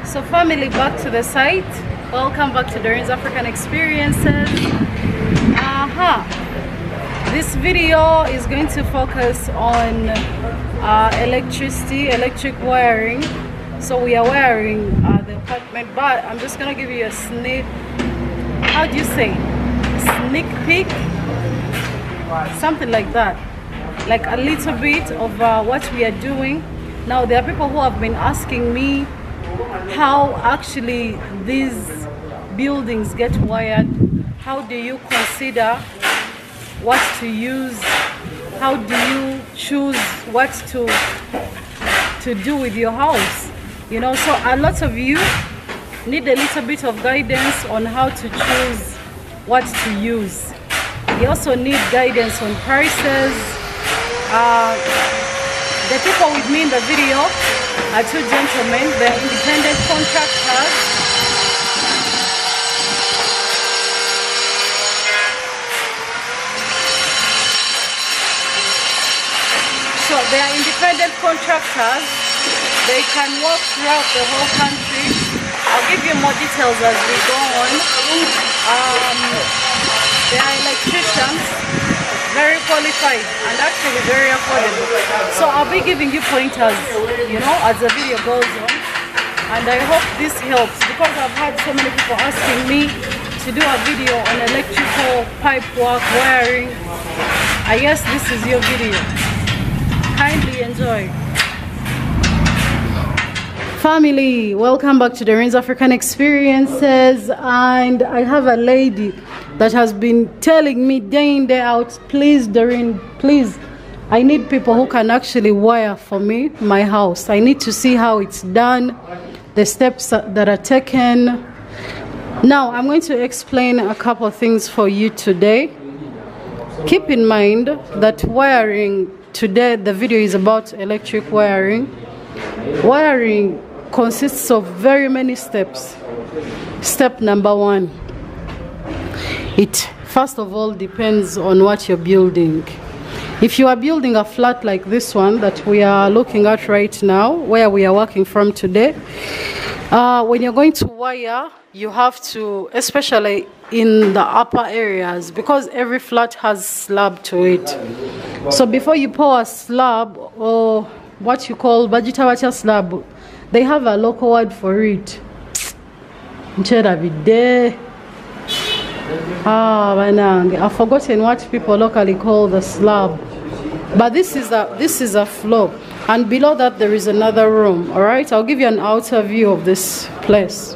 So family, back to the site. Welcome back to DOREEN'S African Experiences. This video is going to focus on electric wiring. So we are wiring the apartment, but I'm just gonna give you a sneak peek, something like that, like a little bit of what we are doing. Now there are people who have been asking me how actually these buildings get wired. How do you consider what to use? How do you choose what to do with your house? You know, so a lot of you need a little bit of guidance on how to choose what to use. You also need guidance on prices. The people with me in the video are two gentlemen. They're independent contractors. So they are independent contractors. They can work throughout the whole country. I'll give you more details as we go on. They are electricians, very qualified and actually very affordable. So I'll be giving you pointers, you know, as the video goes on. And I hope this helps, because I've had so many people asking me to do a video on electrical pipe work, wiring. I guess this is your video. Kindly enjoy. Family, welcome back to DOREEN'S African Experiences. And I have a lady that has been telling me day in day out, please Doreen, please, I need people who can actually wire for me my house. I need to see how it's done, the steps that are taken. Now I'm going to explain a couple of things for you today. Keep in mind that wiring, today the video is about electric wiring. Wiring consists of very many steps. Step number one, it first of all depends on what you're building. If you are building a flat like this one that we are looking at right now, where we are working from today, when you're going to wire, you have to, especially in the upper areas, because every flat has slab to it. So before you pour a slab, or what you call vegetative slab, they have a local word for it. I've forgotten what people locally call the slab, but this is a floor, and below that there is another room. All right, I'll give you an outer view of this place.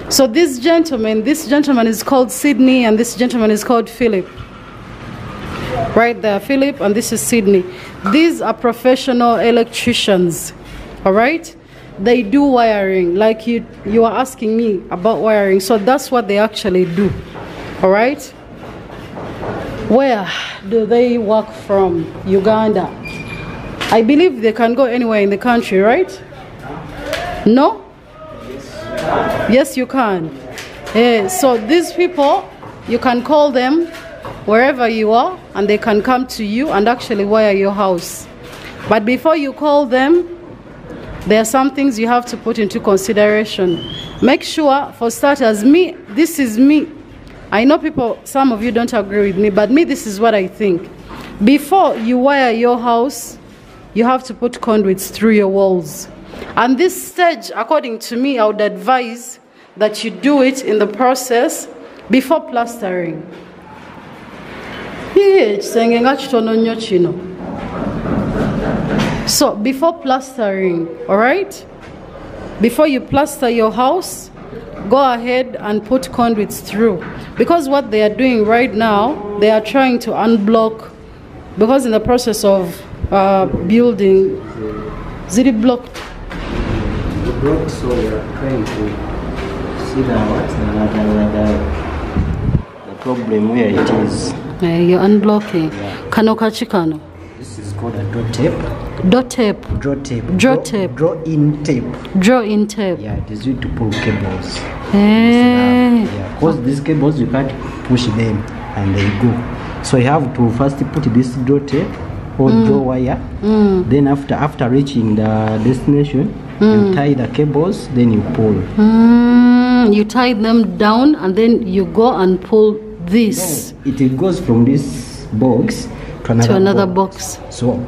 So this gentleman is called Sydney, and this gentleman is called Philip. Right there, Philip, and this is Sydney. These are professional electricians. All right, they do wiring, like you are asking me about wiring. So that's what they actually do. All right, where do they work from? Uganda. I believe they can go anywhere in the country, right? No? Yes, you can. So these people, you can call them wherever you are, and they can come to you and actually wire your house. But before you call them, there are some things you have to put into consideration. Make sure, for starters, this is me. I know some of you don't agree with me, but this is what I think. Before you wire your house, you have to put conduits through your walls. And this stage, according to me, I would advise that you do it in the process before plastering. So before plastering, all right? Before you plaster your house, go ahead and put conduits through. Because what they are doing right now, they are trying to unblock, because in the process of building, is it blocked? The block, so we are trying to see the problem where it is. You're unblocking. Yeah. Kano kachikano. This is called a draw tape. Draw tape. Draw tape. Draw tape. Draw in tape. Draw in tape. Yeah, it is used to pull cables. Hey. Yeah, because these cables you can't push them and they go. So you have to first put this draw tape or draw wire. Then after reaching the destination, you tie the cables, then you pull. You tie them down and then you go and pull this. No, it goes from this box to another box. So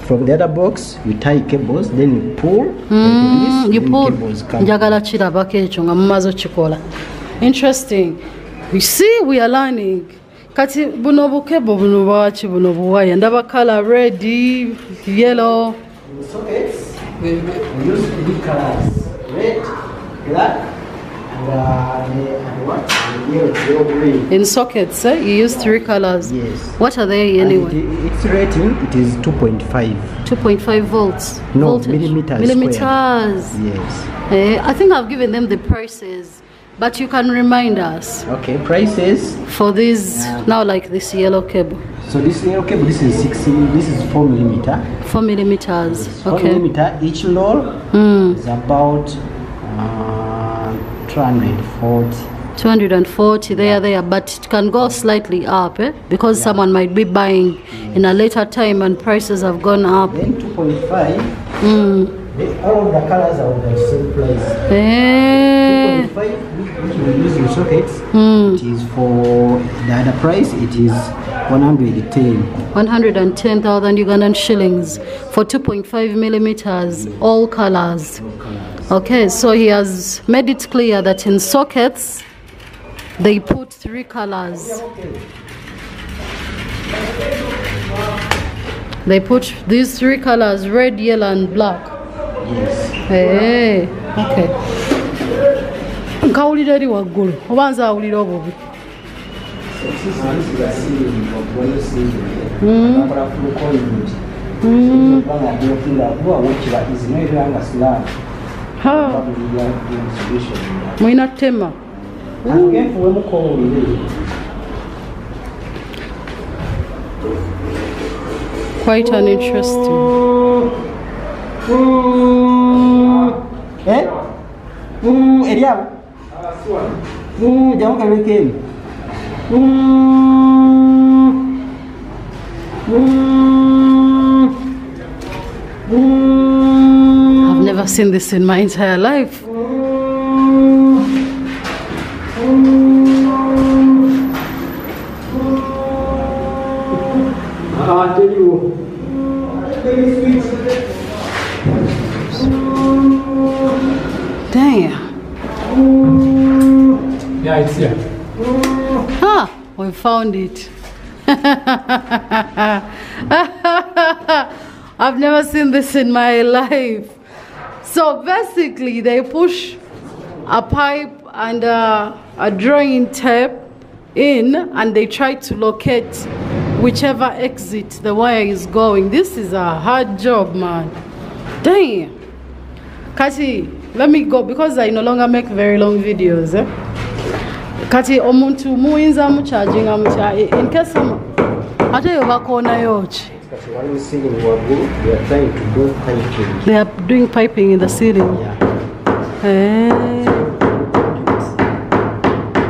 from the other box, you tie cables, then you pull. Like this, you then pull. Cables come. Interesting. You see, we are learning. Kati buno bukebo buno bachi buno buwaya ndaba color red, yellow. In sockets, we use 3 colors: red, black, and what? Yellow, green. In sockets, you use 3 colors. Yes. What are they anyway? Its rating, it is 2.5. 2.5 volts. No, voltage. millimeters. Millimeters. Squared. Yes. I think I've given them the prices, but you can remind us. Okay, prices For this, now like this yellow cable. So this yellow cable, this is 16. This is 4 millimeter. 4 millimeters. 4 Okay. millimeter. Each roll is about 240. 240 there, but it can go slightly up, because someone might be buying in a later time and prices have gone up. Then 2.5. All of the colors are of the same price. 2.5, which we use in sockets, it is for the other price. It is 110,000 Ugandan shillings for 2.5 millimeters, all colors. Okay, so he has made it clear that in sockets they put 3 colors. They put these 3 colors: red, yellow, and black. Yes. Hey, okay. Nkawulira eri waggulu obanza awulira obubi. Mwina tema. Quite an interesting. Eliabo. Jangan kali kem. I've never seen this in my entire life. I tell you. Damn. Yeah, it's here. Ah, we found it. I've never seen this in my life. So basically, they push a pipe and a drawing tape in, and they try to locate whichever exit the wire is going. This is a hard job, man. Damn. Kati, let me go because I no longer make very long videos. Kati omuntu muinza mucharginga mucha in case ate yobakona yochi. They are trying to do piping. They are doing piping in the ceiling. Yeah.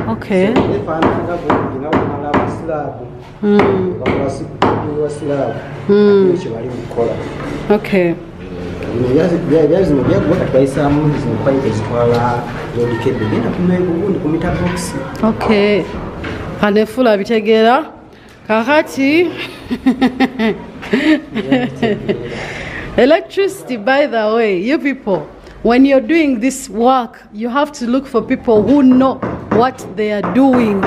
Okay. Okay. Okay. Kanefula bitegera. Kakati. Electricity, by the way, you people, when you're doing this work, you have to look for people who know what they are doing.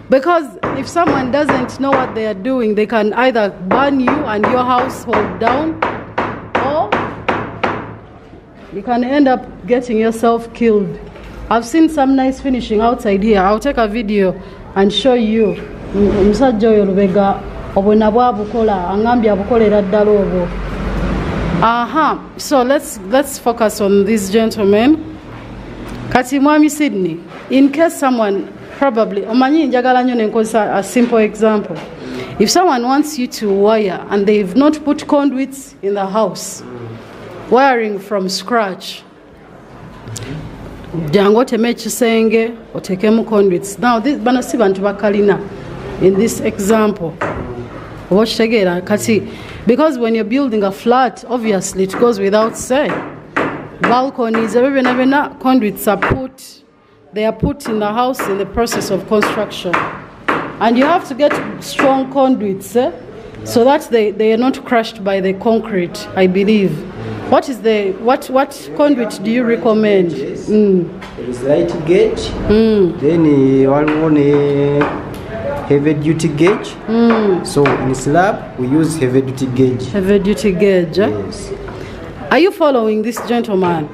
Because if someone doesn't know what they are doing, they can either burn you and your household down, or you can end up getting yourself killed. I've seen some nice finishing outside here. I'll take a video and show you. So let's focus on this gentleman. Kati Mwami Sydney, in case someone probably a simple example. If someone wants you to wire and they've not put conduits in the house, wiring from scratch, jango teme chisenge otekemu conduits. Now this banasi bantu bakalina in this example. Watch tegera kati Because when you're building a flat, obviously it goes without saying. Balconies, conduits are put in the house in the process of construction. And you have to get strong conduits, so that they are not crushed by the concrete, I believe. What conduit do you recommend? There is light gauge, then one heavy duty gauge. So in slab we use heavy duty gauge. Heavy duty gauge. Yes. Are you following this gentleman?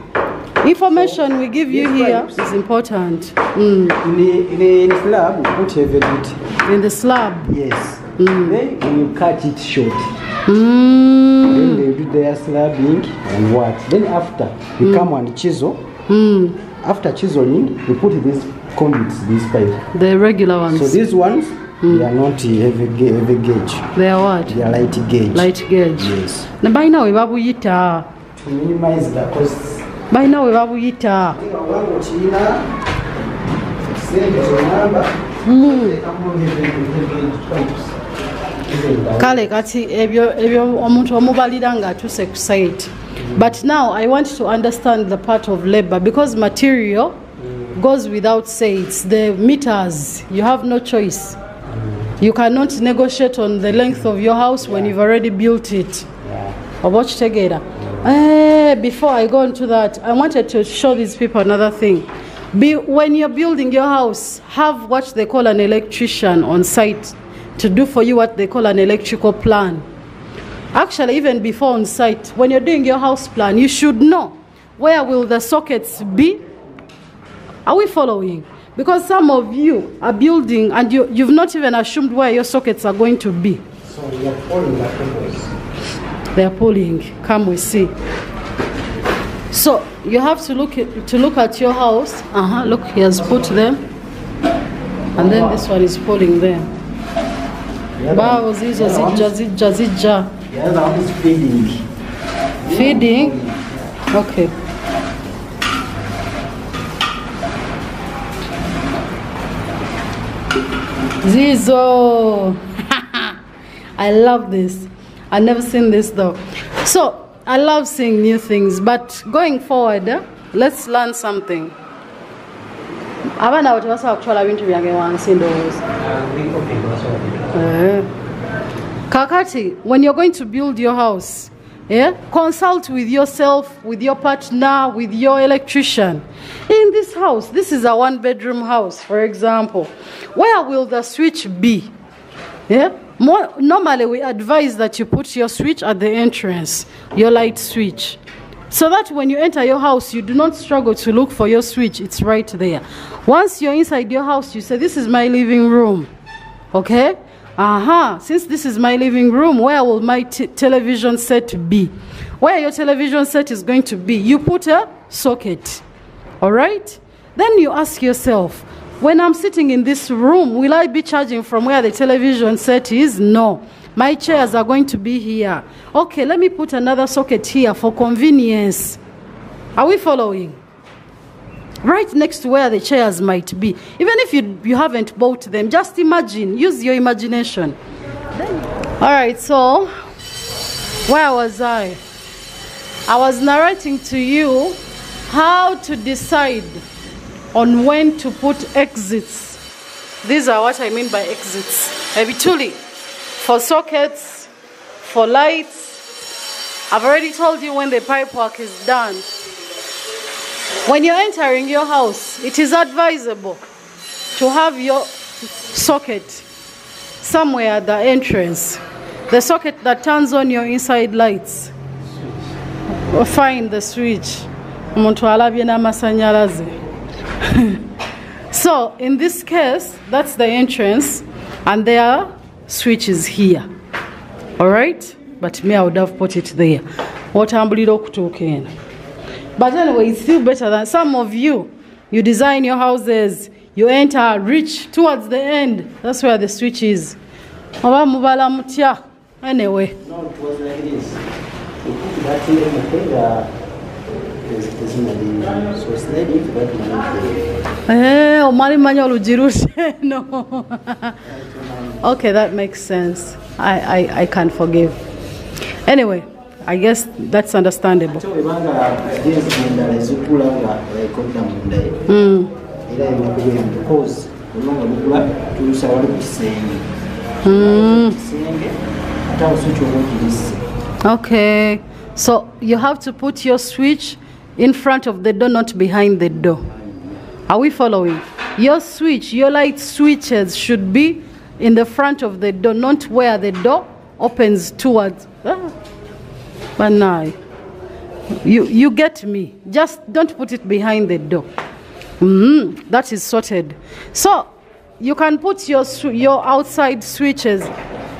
Information we give you here is important. In slab we put heavy duty. In the slab? Yes. Then you cut it short. Then they do their slabbing and what? Then after we come and chisel. After chiseling, we put these conduits, these pipes. The regular ones. So these ones, they are not heavy gauge. They are what? They are light gauge. Light gauge. Yes. Na by now we babuyita. To minimize the costs. By now we babuyita. Kale kati ebyo omuntu omubalira nga atuse ku site. But now I want to understand the part of labor, because material goes without say. It's the meters. You have no choice. You cannot negotiate on the length of your house when you've already built it. Watch together. Before I go into that, I wanted to show these people another thing. When you're building your house, have what they call an electrician on site to do for you what they call an electrical plan. Actually, even before on site, when you're doing your house plan, you should know where will the sockets be. Are we following? Because some of you are building and you've not even assumed where your sockets are going to be. So we are pulling the cables. They are pulling. Come, we see. So you have to look at your house. Look, he has put them, and then this one is pulling them. Bao zizo zija. The other one is feeding. Feeding? Okay. Zizo. I love this. I've never seen this though. So I love seeing new things, but going forward, let's learn something. Kakati, when you're going to build your house, consult with yourself, with your partner, with your electrician. In this house, this is a 1-bedroom house, for example. Where will the switch be? Normally, we advise that you put your switch at the entrance, your light switch, so that when you enter your house, you do not struggle to look for your switch. It's right there. Once you're inside your house, you say, this is my living room. Okay? Since this is my living room, where will my television set be? Where your television set is going to be, you put a socket. All right? Then you ask yourself, when I'm sitting in this room, will I be charging from where the television set is? No. My chairs are going to be here. Okay, let me put another socket here for convenience. Are we following? Right next to where the chairs might be. Even if you haven't bought them, just imagine. Use your imagination. All right, so where was I? I was narrating to you how to decide on when to put exits. These are what I mean by exits. Habitually, for sockets, for lights. I've already told you when the pipe work is done. When you're entering your house, it is advisable to have your socket somewhere at the entrance. The socket that turns on your inside lights. Or find the switch. So in this case, that's the entrance, and their switch is here. All right, but me, I would have put it there. What I'm talking. But anyway, it's still better than some of you. You design your houses, you enter, reach towards the end. That's where the switch is. Anyway. No, it was like this. We put that here in the finger. So slide into that No. Okay, that makes sense. I can forgive. Anyway, I guess that's understandable. Okay, so you have to put your switch in front of the door, not behind the door. Are we following? Your switch, your light switches should be in the front of the door, not where the door opens towards. But now, you get me. Just don't put it behind the door. That is sorted. So you can put your outside switches.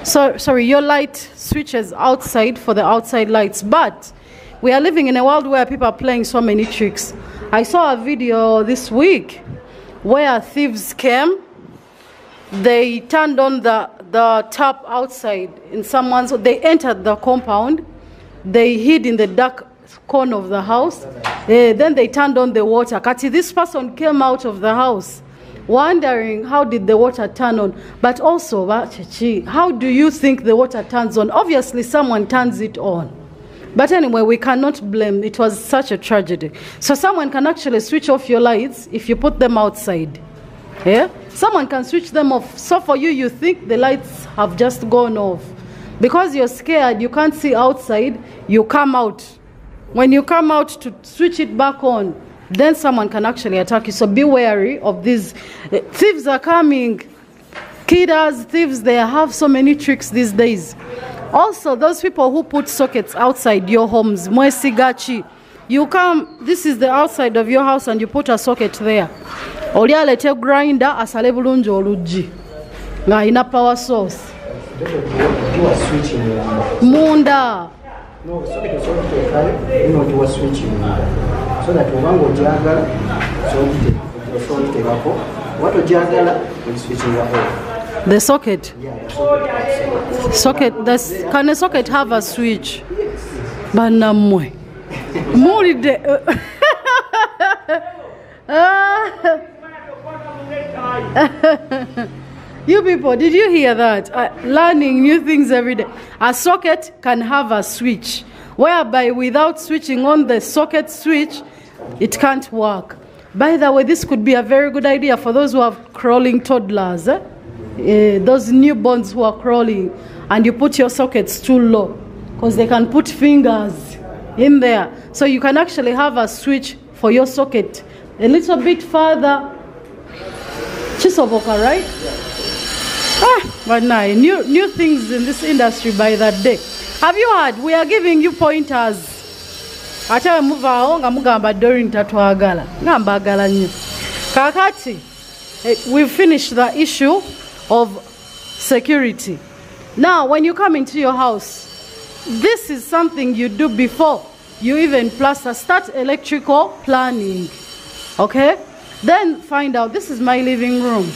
Sorry, your light switches outside for the outside lights. But we are living in a world where people are playing so many tricks. I saw a video this week where thieves came. They turned on the tap outside in someone's. They entered the compound. They hid in the dark corner of the house. Then they turned on the water. Kati, this person came out of the house wondering how did the water turn on. But also, how do you think the water turns on? Obviously, someone turns it on. But anyway, we cannot blame. It was such a tragedy. So someone can actually switch off your lights if you put them outside. Yeah? Someone can switch them off. So for you, you think the lights have just gone off. Because you're scared, you can't see outside, you come out. When you come out to switch it back on, then someone can actually attack you. So be wary of these. Thieves are coming. Kiddas, thieves, they have so many tricks these days. Also, those people who put sockets outside your homes, mwesigachi. You come, this is the outside of your house and you put a socket there. Oli alete grinder asale bulungi olugi. Nga ina power source. Munda. No, socket is not do a switch so that ubango jagala so what jagala will switch off. The socket. Yeah, the socket. Can a socket have a switch? Banamwe. Molide. You people, did you hear that? Learning new things every day. A socket can have a switch, whereby without switching on the socket switch, it can't work. By the way, this could be a very good idea for those who have crawling toddlers. Those newborns who are crawling, and you put your sockets too low, because they can put fingers in there. So you can actually have a switch for your socket a little bit further. Chisoboka, right? Yeah. But now, new things in this industry by that day. Have you heard? We are giving you pointers. Kakati, we've finished the issue of security. Now, when you come into your house, this is something you do before you even plaster. Start electrical planning. Okay? Then find out, this is my living room.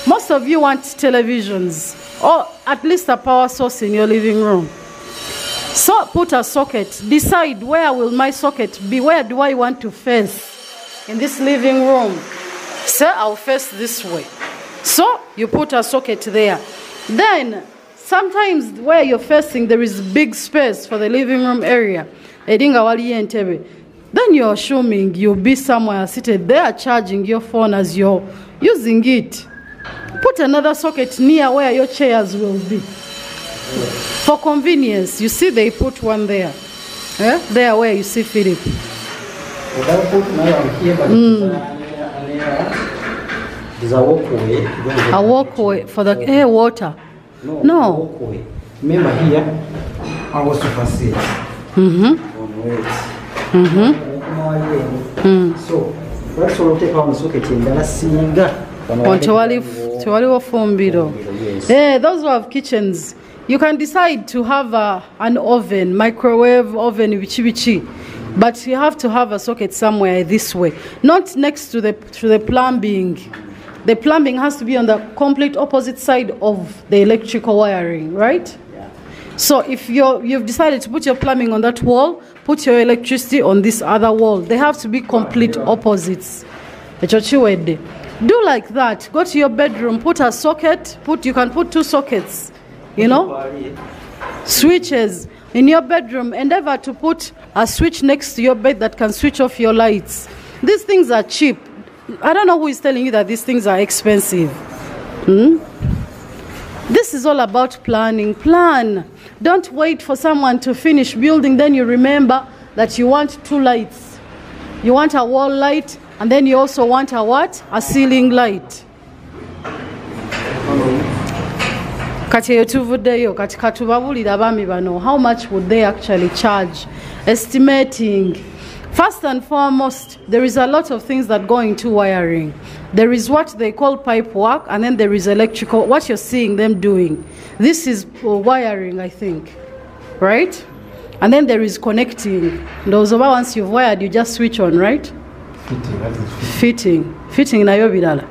Most of you want televisions, or at least a power source in your living room. So put a socket. Decide, where will my socket be? Where do I want to face in this living room? Say, I'll face this way. So you put a socket there. Then sometimes where you're facing, there is big space for the living room area. Then you're assuming you'll be somewhere seated there charging your phone as you're using it. Put another socket near where your chairs will be. For convenience, you see they put one there. Yeah? There where you see Philip. There's a walkway. A walkway for the air water. No. Walkway. Remember here, I was to facilitate. So that's all take on socket in the singa. Those who have kitchens, you can decide to have an oven, microwave oven, vichi, but you have to have a socket somewhere this way, not next to the plumbing. The plumbing has to be on the complete opposite side of the electrical wiring, right? Yeah. So if you've decided to put your plumbing on that wall, put your electricity on this other wall. They have to be complete opposites. Do like that. Go to your bedroom, put a socket. You can put two sockets, you know, switches. in your bedroom, endeavor to put a switch next to your bed that can switch off your lights. These things are cheap. I don't know who is telling you that these things are expensive. This is all about planning. Plan. Don't wait for someone to finish building, then you remember that you want 2 lights. You want a wall light, and then you also want a what? A ceiling light. How much would they actually charge? Estimating. First and foremost, there is a lot of things that go into wiring. There is what they call pipe work, and then there is electrical, what you're seeing them doing. This is wiring, I think, right? And then there is connecting. Those of once you've wired, you just switch on, right? Fitting. Fitting na yo bidala.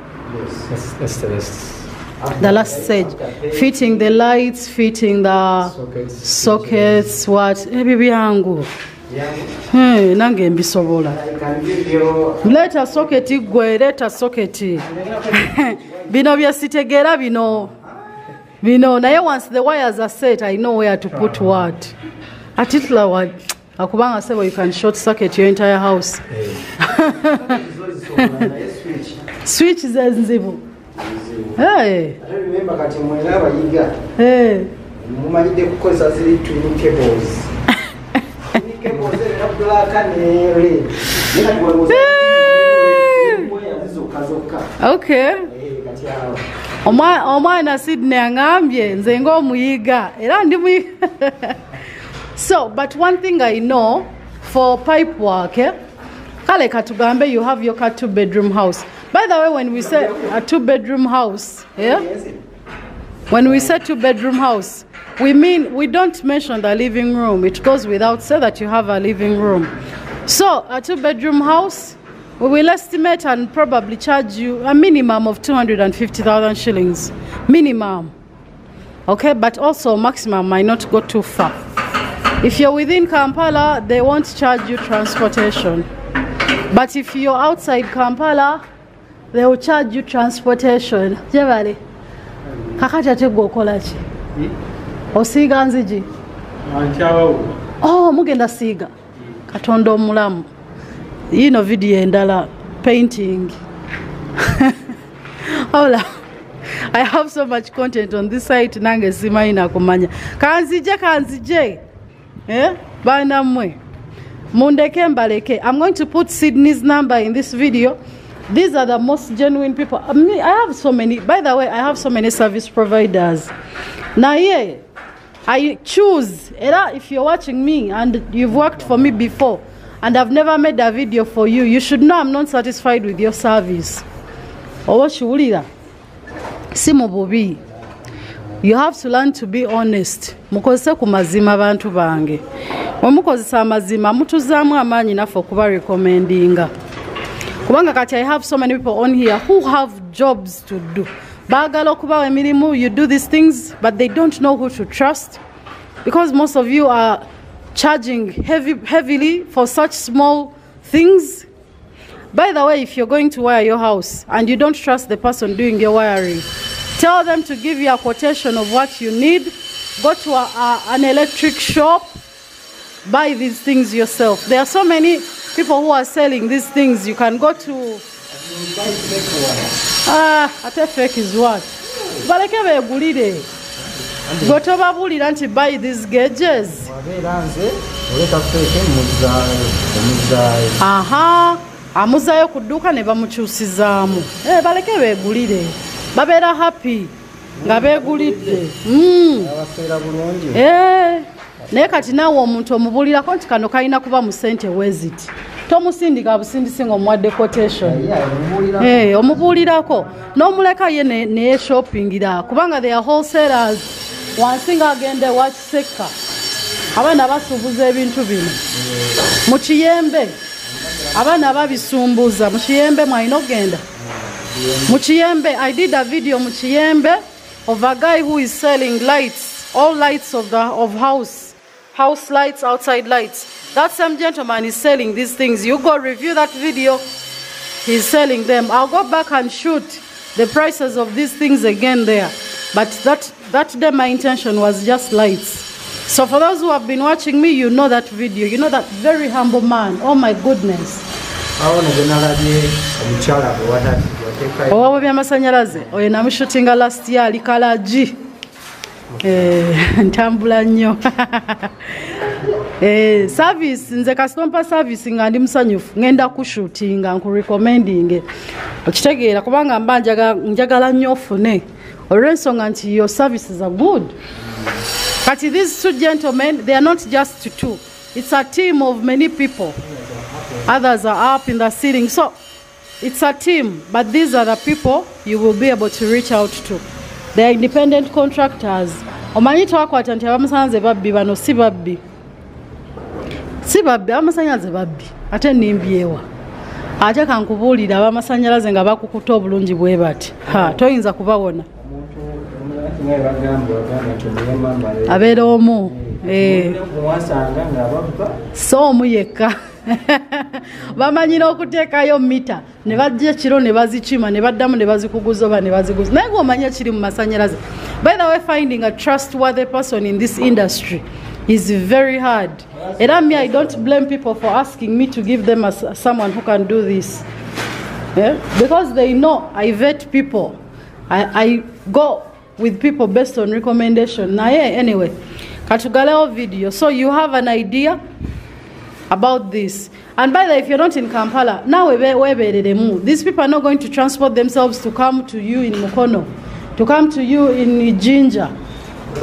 Yes, that's the rest. The last stage. Fitting the lights, fitting the sockets, what? Bibi yangu. Nange mbisobola. Leta socket gwe, leta socket. Bino bya sitegera bino. Naye once the wires are set, I know where to put what. Atitla what? Akubanga sebo, you can short circuit your entire house. Switch zenzibu. Hey. I remember kati mwena abayiga. Hey. Mumanyide kukozesa ziri twin cables. Twin cables era black and red. Okay. Omwana Sydney angambye nze ng'omuyiga era ndi muyiga. So, but one thing I know for pipe work, kale katugambe you have your 2-bedroom house. By the way, when we say a 2-bedroom house, when we say 2-bedroom house, we mean we don't mention the living room. It goes without say that you have a living room. So, a 2-bedroom house, we will estimate and probably charge you a minimum of 250,000 shillings. Minimum. Okay, but also maximum might not go too far. If you're within Kampala, they won't charge you transportation. But if you're outside Kampala, they will charge you transportation. Jebale. Kakati go kolachi. Osiga nziji. Oh, mugenda siga. Katondo mulamu. You know video endala painting. Hola. I have so much content on this site nange simaina kumanya. Kanzije. Bana mwe. Mundeke mbaleke. I'm going to put Sydney's number in this video. These are the most genuine people. I have so many. By the way, I have so many service providers. Now, yeah, I choose. If you're watching me and you've worked for me before and I've never made a video for you, you should know I'm not satisfied with your service. You have to learn to be honest. Mukozesa ku mazima bantu bange. Mukozesa amazima mutuzaamu amaanyi naffe okuba recommendinga. Kubanga kati I have so many people on here who have jobs to do. Baagala okubawa emirimu, you do these things, but they don't know who to trust. Because most of you are charging heavily for such small things. By the way, if you're going to wire your house and you don't trust the person doing your wiring, tell them to give you a quotation of what you need. Go to an electric shop. Buy these things yourself. There are so many people who are selling these things. You can go to... ate fake is what? Baleke begulire. Gotoba bulira nti buy these gauges. Aha. Amuzayo kuduka ne bamukyusizaamu. Baleke begulire. Babera happy. Nga begulidde. Abaseera bulungi. Naye kati naawe omuntu omubulirako nti kano kalina kuba mu ssente weziti. Tomusindika busindisi ng'omuwadde quotation. Omubuulirako. N'omuleka ye ne shoppingira. Kubanga they are wholesalers. Wansi ng'agende watch sector. Abaana basuubuza ebintu bino. Mu Kiyembe. Abaana babisumbuza. Mu Kiyembe mwalina okgenda. Mu Kiyembe, I did a video mu Kiyembe of a guy who is selling lights. All lights of house lights, outside lights. That same gentleman is selling these things. You go review that video. He's selling them. I'll go back and shoot the prices of these things again there. But that day my intention was just lights. So for those who have been watching me, you know that video. You know that very humble man. Oh my goodness. Oh, masanyalaze. Oye namushutinga last year alikalaji. Ntambula nnyo. Service nze kastompa service nga ndi musanyufu ngenda ku shooting nku recommending. Okitegeera kubanga mbanja njagala nnyo ofune. Olw'ensonga nti your services are good. But these two gentlemen, they are not just two. It's a team of many people. Others are up in the ceiling. So it's a team, but these are the people you will be able to reach out to. They are independent contractors. Omanyi twakwata nti abamusanze babbi bano si babbi. Si babbi abamusanze babbi. Ate nimbyewa. Ate kankubuulira abamasanyalaze nga bakukuta obulungi bwe bati. Toyinza kubawona. Abeera omu. So omu yekka. Bamanyira okuteekayo mita ne bajja kiro ne bazikima ne baddamu ne bazikuguza oba ne baziguza. Naye ng'omanya kiri mu masanyalaze. By the way, finding a trustworthy person in this industry is very hard. And me, I don't blame people for asking me to give them someone who can do this. Yeah? Because they know I vet people. I go with people based on recommendation. Now, yeah, anyway, Katugaleo video. So you have an idea about this. And by the way, if you're not in Kampala, now these people are not going to transport themselves to come to you in Mukono, to come to you in Jinja. They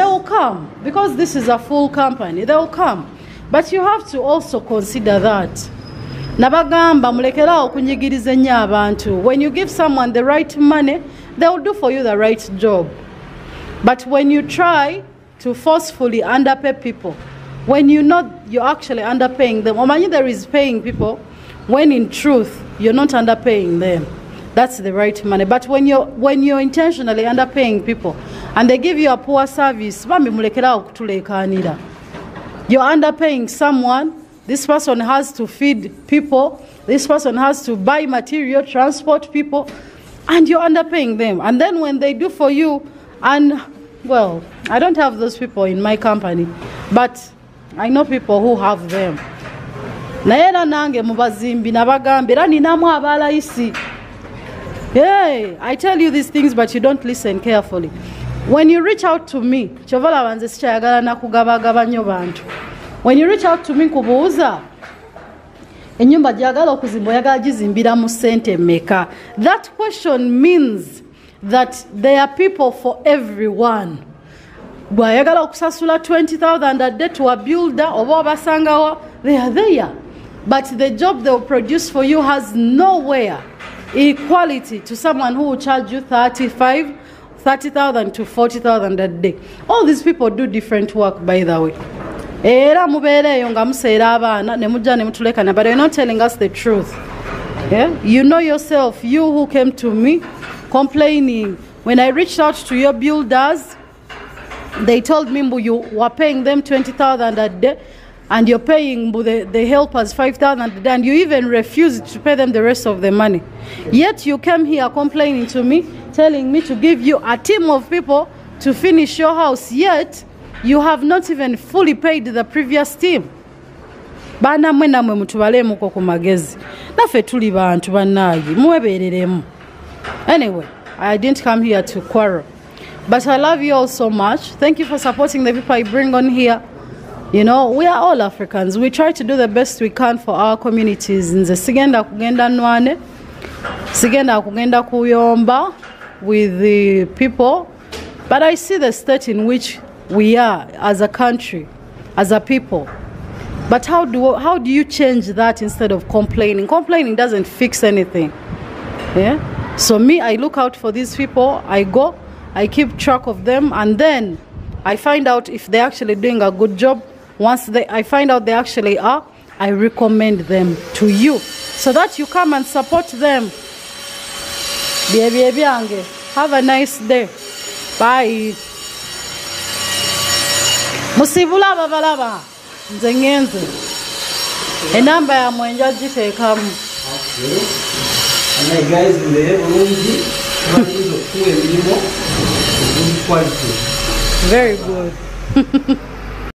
will come because this is a full company. They will come. But you have to also consider that. When you give someone the right money, they will do for you the right job. But when you try to forcefully underpay people, when you know you're actually underpaying them, or there is paying people, when in truth you're not underpaying them. That's the right money. But when you're intentionally underpaying people and they give you a poor service, you're underpaying someone. This person has to feed people. This person has to buy material, transport people, and you're underpaying them. And then when they do for you, and well, I don't have those people in my company, but I know people who have them. Hey, I tell you these things, but you don't listen carefully. When you reach out to me, when you reach out to me, that question means that there are people for everyone. Bwayagala okusasula 20,000 a day to a builder oba basangawa, they are there. But the job they will produce for you has nowhere equality to someone who will charge you 30,000 to 40,000 a day. All these people do different work, by the way. But you're not telling us the truth. Yeah? You know yourself, you who came to me complaining. When I reached out to your builders, they told me you were paying them 20,000 a day and you're paying the helpers 5,000 a day, and you even refused to pay them the rest of the money. Yet you came here complaining to me, telling me to give you a team of people to finish your house, yet you have not even fully paid the previous team. Anyway, I didn't come here to quarrel. But I love you all so much. Thank you for supporting the people I bring on here. You know, we are all Africans. We try to do the best we can for our communities. Nze sigenda kugenda nwane, sigenda kugenda kuyomba with the people. But I see the state in which we are as a country, as a people. But how do you change that instead of complaining? Complaining doesn't fix anything. Yeah? So me, I look out for these people. I go, I keep track of them, and then I find out if they're actually doing a good job. Once I find out they actually are, I recommend them to you so that you come and support them. Have a nice day. Bye. Musibula babalaba nzengenze enamba ya mwenja jitekamu. And guys, in the room, Very good.